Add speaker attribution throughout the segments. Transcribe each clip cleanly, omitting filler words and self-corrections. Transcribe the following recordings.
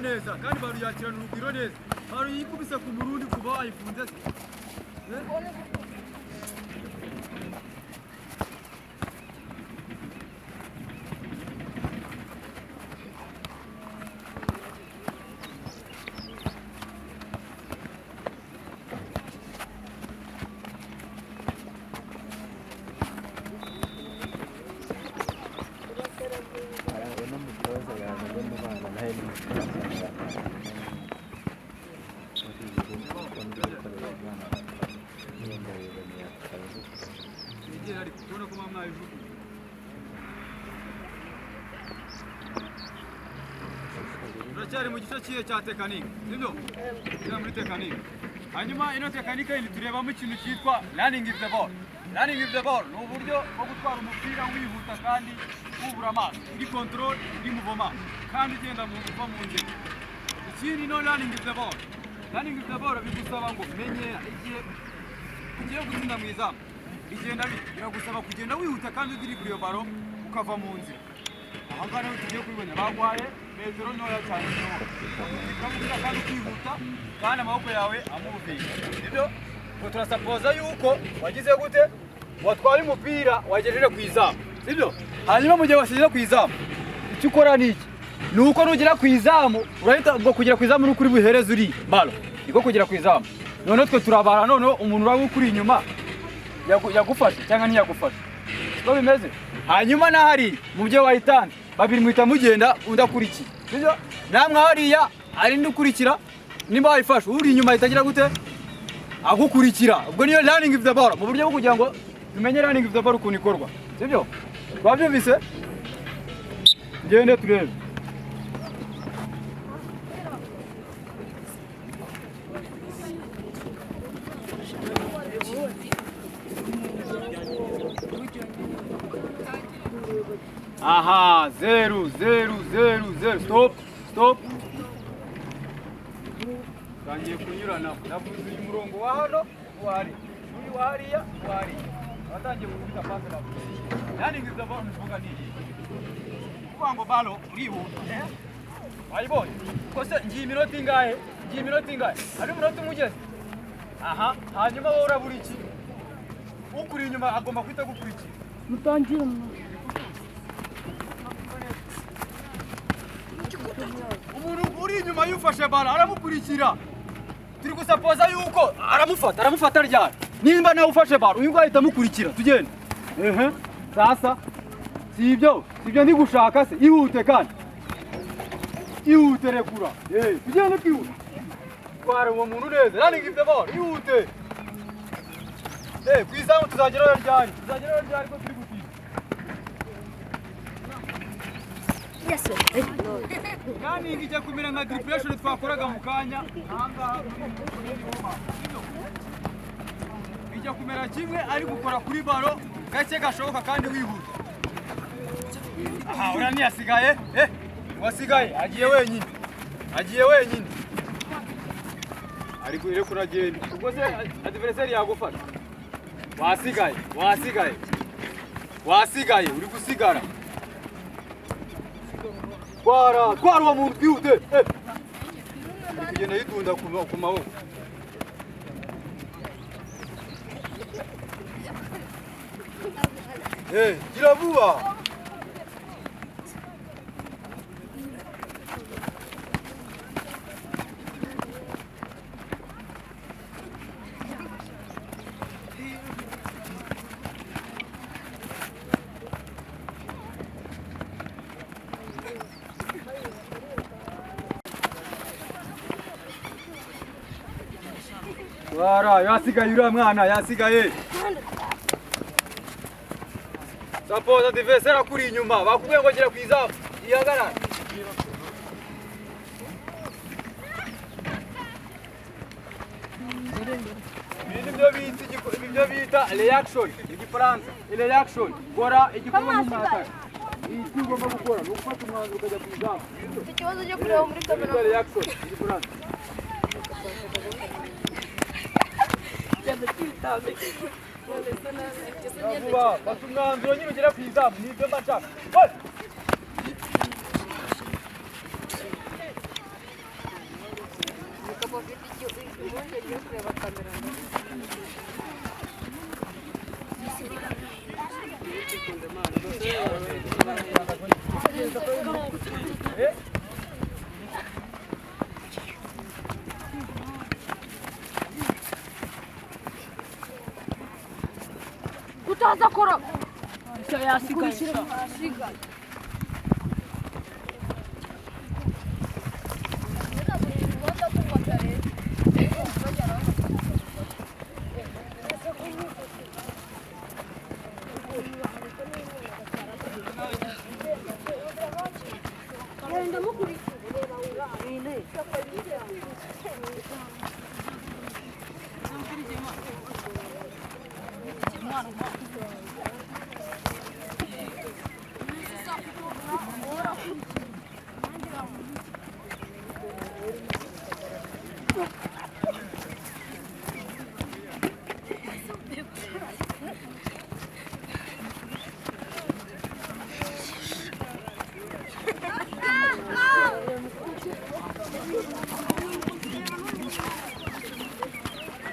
Speaker 1: Neza kandi baruyakirana urugwiro neza hari yikubise ku murundi kuba ayifunze Turacyari mu gice kiye cya tekanike sibyo kira muri tekanike hanyuma ino tekanike ili turebamo ikintu cyitwa running with the ball. Running with the ball ni uburyo bwo gutwara umupira wihuta kandi ubura amaso uri control uri muvoma kandi ugenda mu kuva mu nzira. Ikindi no running with the ball. Running with the ball bigusaba ngo menye igihe ugiye gutsinda mu izamu bigenda biragusaba kugenda wihuta kandi uri kuri iyo baro ukava mu nzira. Aha ngaha rero tugiye kubibona bagwaye metero ntoya cyane ukamubwira kandi kwihuta kandi amaboko yawe amuvuye ibyo ngo turasapoza yuko wagize gute watwara umupira wagejeje ku izamu sibyo hanyuma mu gihe wasize ku izamu icyo ukora ni iki ni uko nugera ku izamu urahita ngo kugera ku izamu n'ukuri buhereze uri balo niko kugera ku izamu none twe turabara none umuntu urabe ukuri inyuma yagufashe cyangwa ntiyagufashe siko bimeze hanyuma nahari mu byo wayitanze babiri muhita mugenda undakurikiye sibyo namwe hariya ari ndukurikira nimba wayifashe uri inyuma itagira gute agukurikira ubwo niyo running with the ball mu buryo bwo kugira ngo tumenye running with the ball ukuntu ikorwa sibyo twabyumvise ngende turebe aha 0 0 0 0 stop kangiye kunyurana navuze uyu murongo wa hano wari uyu wariya wari watangiye gukubita pasi na yani ngize ball mvuga niki kuba ngo balo urihuta wayibonye kose ngiye iminota ingahe ari umunota umugeze aha hanyuma wowe urabura iki ukuri inyuma agomba kwita gukurikira
Speaker 2: mutangira
Speaker 1: umuntu uri inyuma yufashe balo aramukurikira turi gusapoza yuko aramufata ryari nimba nawe ufashe balo uyu ngahita amukurikira tugende sasa sibyo ndi gushaka se ihute kandi ihute rekura tugende kwihuta twara uwo muntu neza running with the ball ihute kwizamu tuzageraho ryari ko turi gutinda
Speaker 2: yes sir
Speaker 1: kandi ingije kumira nka depression twakoraga mu kanya ahangaha ijya kumera kimwe ari gukora kuri baro gake gashoboka kandi wihuta aha urani yasigaye wasigaye agiye wenyine ari kuire kuragenda ubwo se adversary yagufata wasigaye uri gusigara twara uwo muntu twihute kugenda yitunda ku maboko gira vuba Wara yasigaye uriya mwana yasigaye sapoza adversaire akuri inyuma bakubwiye ngo gera kwizamu ihagarara ibyo bita reaction igifaransa reaction gora igikorwa mu mwaka icyo ugomba gukora ni ugufata umwanzuro ukajya kwizamu
Speaker 2: ikibazo cyo kureba muri kamera
Speaker 1: reaction igifaransa vuba fata umwanzuro nyine ugera ku izamu nibyo mba nshaka
Speaker 2: Utaza kora.
Speaker 3: Ya sigaye.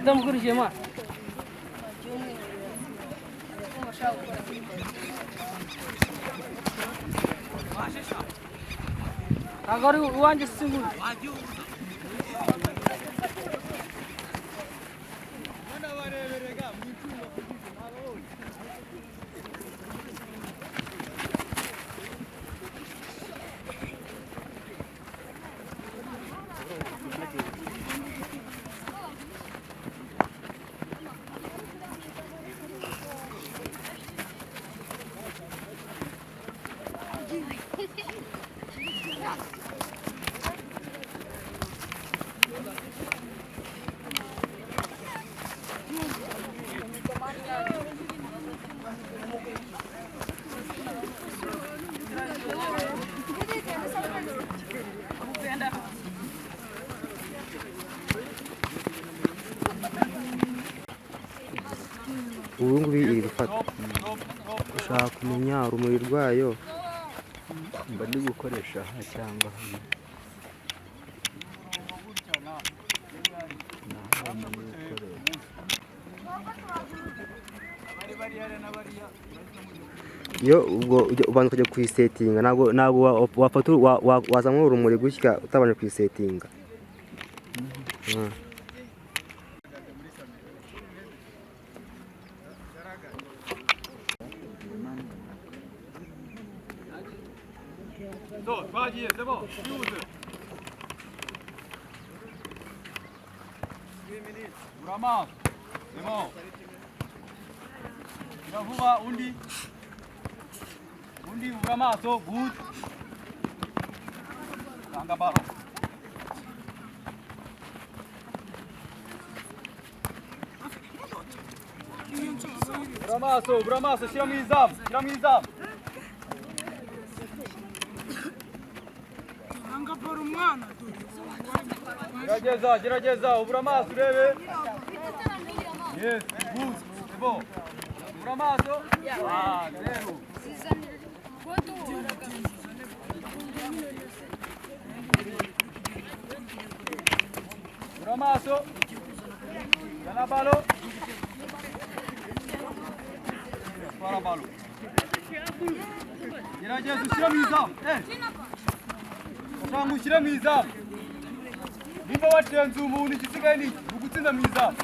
Speaker 3: Ndamukurikiye ma. Agora o ande seguro.
Speaker 4: ubu ngubu iri gufata ushaka kumenya urumuri rwayo
Speaker 5: mba ndi gukoresha aha cyangwa hano
Speaker 4: iyo ubwo ubanza ukajya kuyisetinga ntabwo wafata wazamura urumuri gutya utabanje kuyisetinga.
Speaker 1: So, twagiye, c'est bon, use. Urama, c'est bon. Iravuba undi uramaso, good. Tanga baro. Uramaso, shira mu izamu. Gerageza, ubura amaso urebe. Yes, good, c'est bon. Ubura amaso. Ah, zero. Ubura amaso. Gana balo. Para balo. Gerageza ushyira mu izamu. Cyangwa ushyire mu izamu. Nimba watenze umuntu igisigaye ni ugutsinda mu izamu.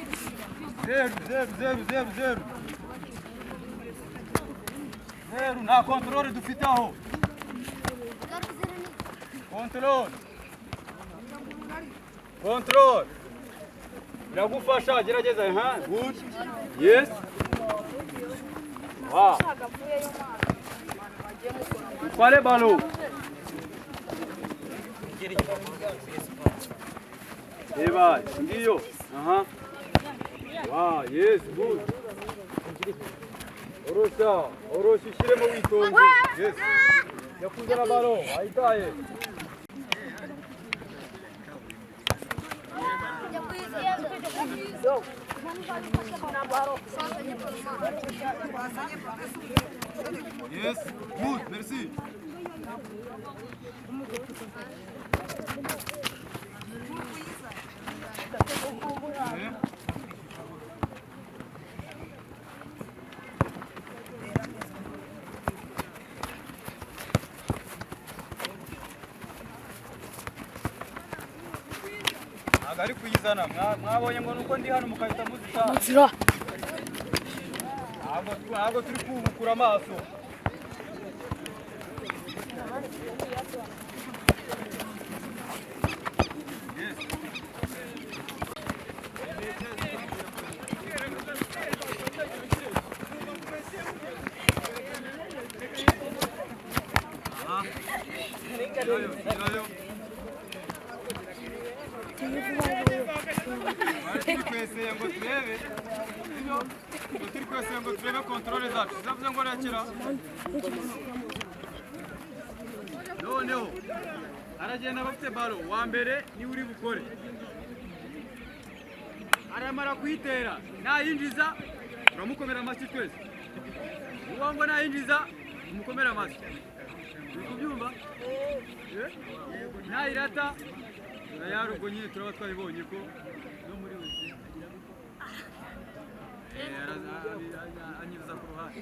Speaker 1: 0 nta kontrole dufite aho. Kontrole. Biragufasha gerageza good. Yes. Wow. Kwale balo. Eva, ndiyo. Aha. Wow, yes, good. Orosha ushyiremo witonze. Yes. Yakuzana balo, ayitaye. Yes, good, merci. Okay. Ntabwo ari kuyizana mwabonye ngo nuko ndi hano mukahita muzita
Speaker 2: nzira
Speaker 1: ntabwo turi kubukura amaso. Yes. Aha. Girayo. Turi kweseye ngo turebe turi kweseye ngo turebe kontrole zacu zavuze ngo rekera noneho aragenda bafite balo wa mbere niwe uri bukore aramara kuyitera nayinjiza turamukomera amashyi twese uwo ngo nayinjiza umukomera amashyi uri kubyumva nayirata yarugo nyine turaba twabibonye ko no muri wese anyuza ku ruhande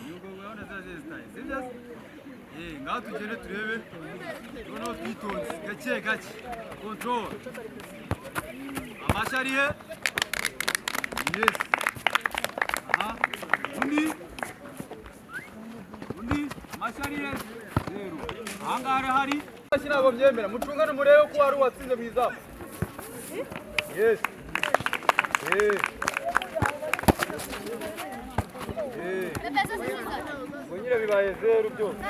Speaker 1: yugo gahunda zaje zitaye sibyo ngaho tugende turebe noneho twitonze gake gake control amashyi ari he yes aha undi amashyi ari he zero ahangaha arahari ntabwo byemera mucungane murebe ko wari uwatsinze mu izamu yes ngo nyine bibaye zeru byose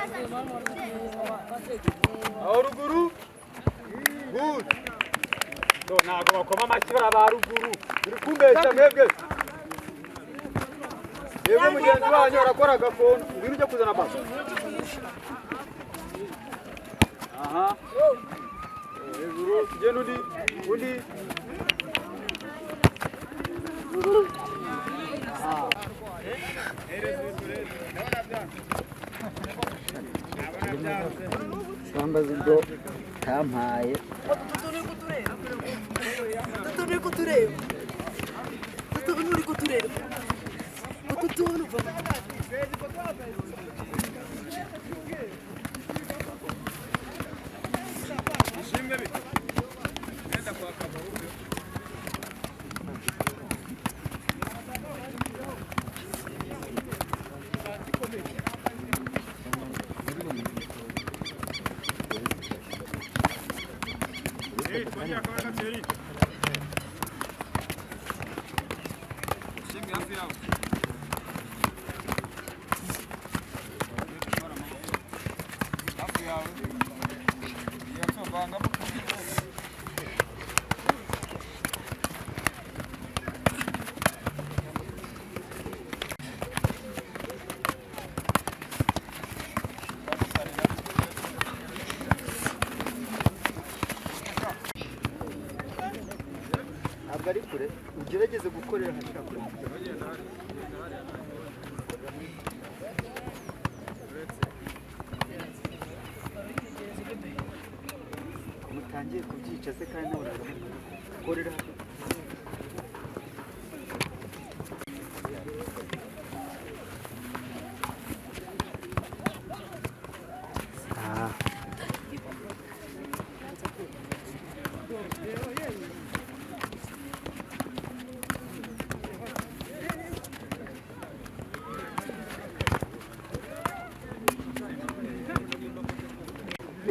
Speaker 1: aho ruguru good ntabwo bakoma amashyi bari aba ruguru uri kumbeshya mwebwe yebwe mugenzi wanyu arakora agakondo ibintu byo kuzana basa aha hejuru tugenda undi
Speaker 5: Sambaza ubwo kampaye ntabwo ari kure ugerageze gukorera hashaka kure mutangiye kubyica se kandi nawe ukorera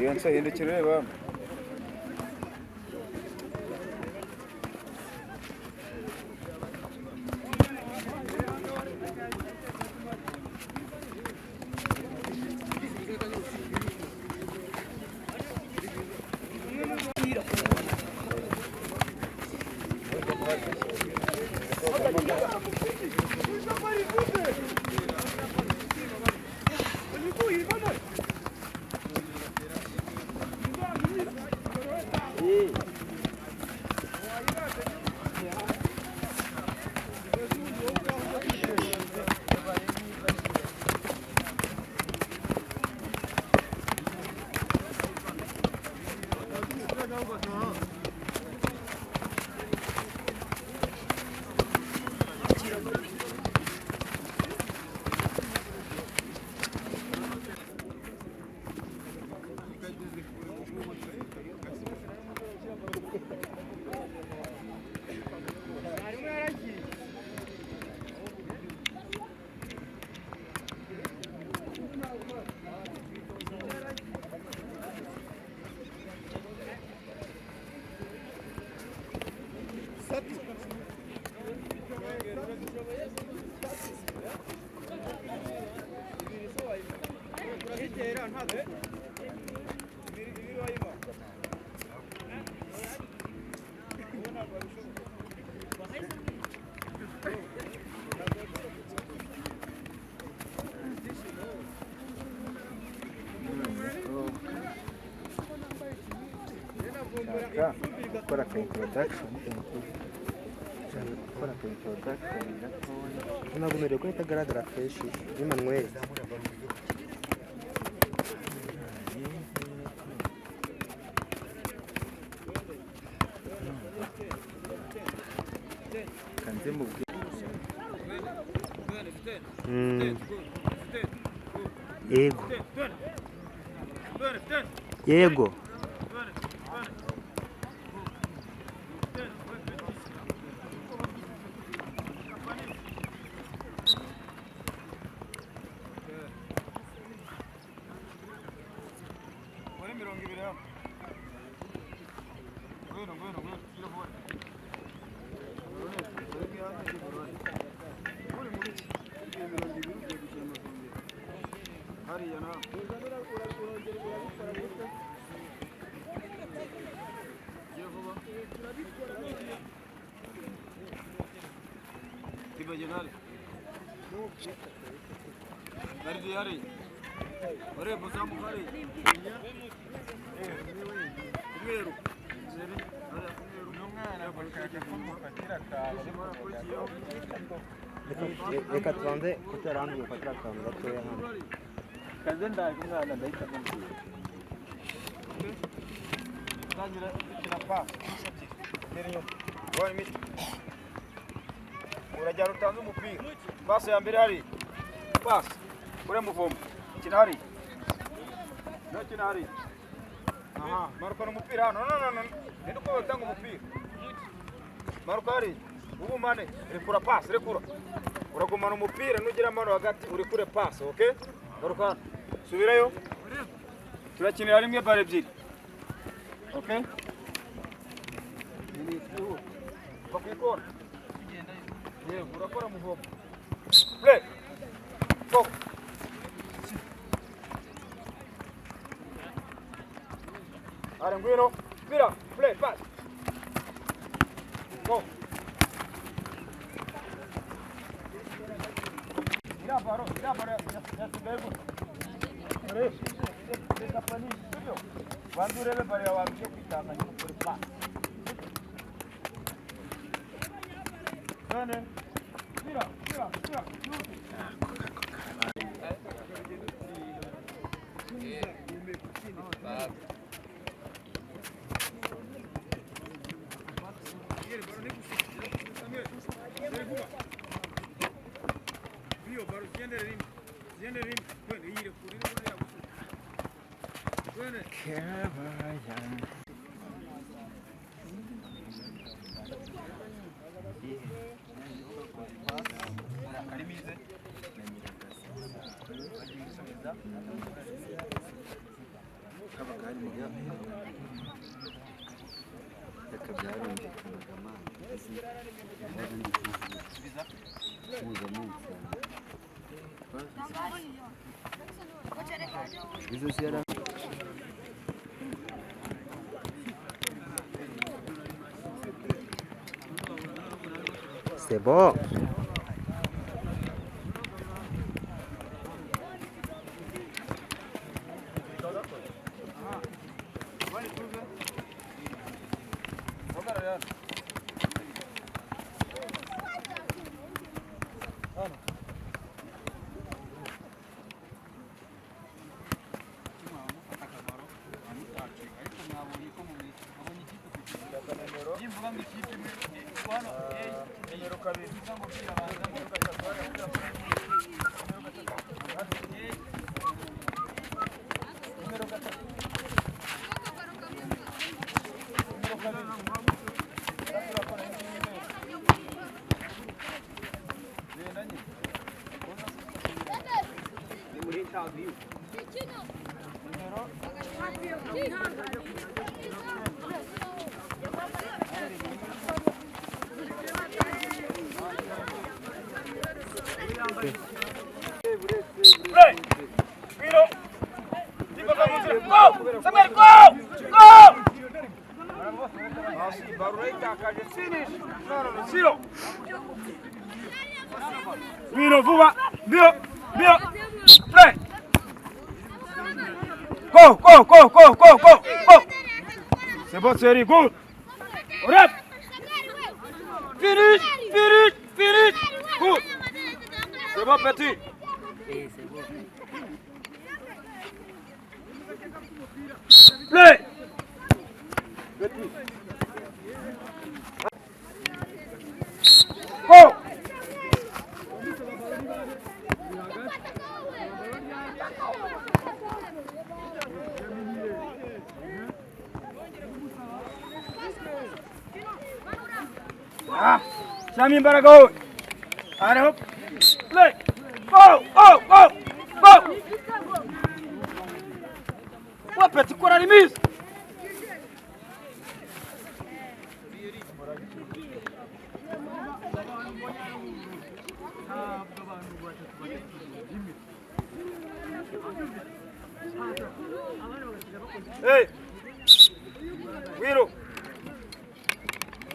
Speaker 1: Yansa hindukira ureba
Speaker 5: gukora ka introduction gukora ka introduction gatoya
Speaker 4: ntabwo umerewe ko itagaragara kenshi ni Manuel
Speaker 5: kanze mu
Speaker 4: yego yego reka tubanze kutarangiye ufatira akantu gatoya hano
Speaker 5: kanze ndaje umwana ndahita mubwira
Speaker 1: tangira gukina pasi tera inyuma wowe imiti urajyana utanze umupira pasi ya mbere hari pasi ure muvoma kina hari no kina hari aha marukana umupira hano no ndi uko batanga umupira maruka hari ubu mane rekura pasi rekura uragumana umupira nugira amano hagati uri kure pasi okay maruka subirayo turakinira rimwe bare ebyiri okay bakikora yewe urakora muvomo play go are ngwino mira play pass go mira baro ya sibego are esta pani studio quando rebe bare avanti kitaka ni por pass Dane mira
Speaker 5: reka byarumvikanaga amazi
Speaker 4: c'est bon
Speaker 1: Barura itakaje finish. No, zero. Miro vuba. Miro. Play. Go. C'est bon, c'est good. Rep. Finish. Good. C'est bon, petit. Play. Go. Sami imbaraga wowe. Ariho. Play. Go. Wapeti kora remise. Hey. Wiro.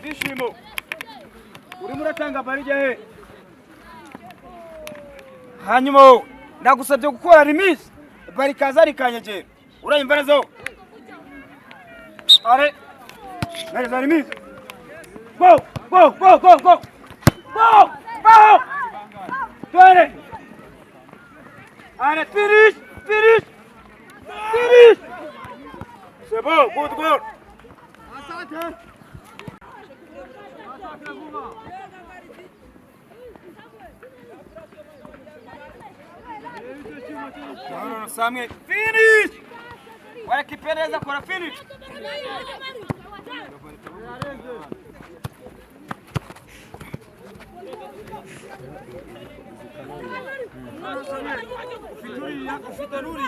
Speaker 1: Bishimo. Urimo uratanga barije he. Hanyuma ndagusabye gukora remise. Bari kaza rikanyegera. Urayimva neza ho. Are. Neza remise. Go. Tore. Are finish. C'est bon, good goal. Asante. No, Sammy. Finish. Warakipendeza kwa finish. Fitaruri.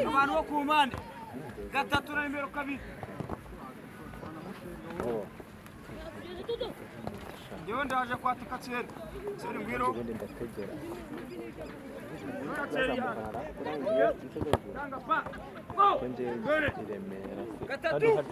Speaker 1: Abantu bo ku mpande. Gatatu na nimero kabiri. Ndio ndaje kwatika cyera. Cyera ngwiro. Gatatu.